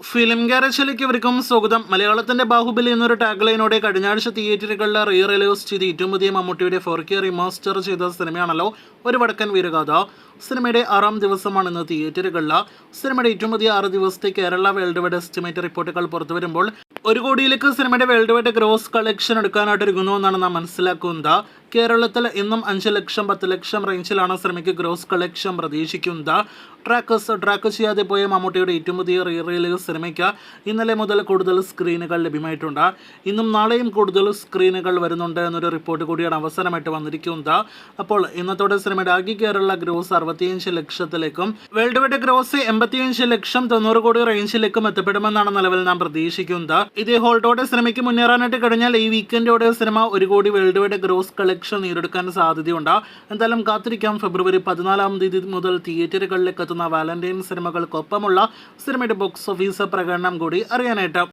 Film ഗാരേജിലേക്ക് ഇവർക്കും സ്വാഗതം. മലയാളത്തിന്റെ ബാഹുബലി എന്നൊരു ടാഗ്ലൈനോടെ കഴിഞ്ഞ ആഴ്ച തിയേറ്ററുകളിൽ റിലീസ് ചെയ്ത് ഏറ്റവും പുതിയ മമ്മൂട്ടിയുടെ 4K റിമാസ്റ്റർ ചെയ്ത സിനിമയാണല്ലോ ഒരു വടക്കൻ വീരഗാഥ. സിനിമയുടെ 6ാം ദിവസമാണ് ഇന്ന് തിയേറ്ററുകളിൽ. സിനിമയുടെ ഏറ്റവും പുതിയ 6 ദിവസത്തെ കേരള വേൾഡ് വൈഡ് എസ്റ്റിമേറ്റ് റിപ്പോർട്ടുകൾ പുറത്തു വരുമ്പോൾ 1 കോടിയിലേക്ക് സിനിമയുടെ വേൾഡ് വൈഡ് ഗ്രോസ് കളക്ഷൻ എടുക്കാനായിട്ട് ഒരുങ്ങുന്നു എന്നാണ് നാം മനസ്സിലാക്കുന്നത്. കേരളത്തിൽ ഇന്നും 5 ലക്ഷം 10 ലക്ഷം റേഞ്ചിലാണ് സിനിമയ്ക്ക് ഗ്രോസ് കളക്ഷൻ പ്രതീക്ഷിക്കുന്നത്. ട്രാക്ക് ചെയ്യാതെ പോയ മമ്മൂട്ടിയുടെ ഏറ്റവും പുതിയ റിലീസ് സിനിമയ്ക്ക് ഇന്നലെ മുതൽ കൂടുതൽ സ്ക്രീനുകൾ ലഭ്യമായിട്ടുണ്ട്. ഇന്നും നാളെയും കൂടുതൽ സ്ക്രീനുകൾ വരുന്നുണ്ട് എന്നൊരു റിപ്പോർട്ട് കൂടിയാണ് അവസാനമായിട്ട് വന്നിരിക്കുന്നത്. അപ്പോൾ ഇന്നത്തോടെ സിനിമയുടെ ആകെ കേരള ഗ്രോസ് 65 ലക്ഷത്തിലേക്കും world wide gross 85 lakh 90 crore റേഞ്ചിലേക്കും എത്തപ്പെടുമെന്നാണ് നിലവിൽ നാം പ്രതീക്ഷിക്കുന്നത്. ഇതേ ഹോൾഡോടെ സിനിമയ്ക്ക് മുന്നേറാനായിട്ട് കഴിഞ്ഞാൽ ഈ വീക്കെൻഡോടെ സിനിമ 1 കോടി വേൾഡ് വൈഡ് ഗ്രോസ് കളക്ഷൻ നേടിയെടുക്കാൻ സാധ്യതയുണ്ട്. എന്തായാലും കാത്തിരിക്കാം. ഫെബ്രുവരി 14-ാം തീയതി മുതൽ തിയേറ്ററുകളിലേക്ക് എത്തുന്ന വാലന്റൈൻ സിനിമകൾക്കൊപ്പമുള്ള സിനിമയുടെ ബോക്സ് ഓഫീസ് പ്രകടനം കൂടി അറിയാനായിട്ട്.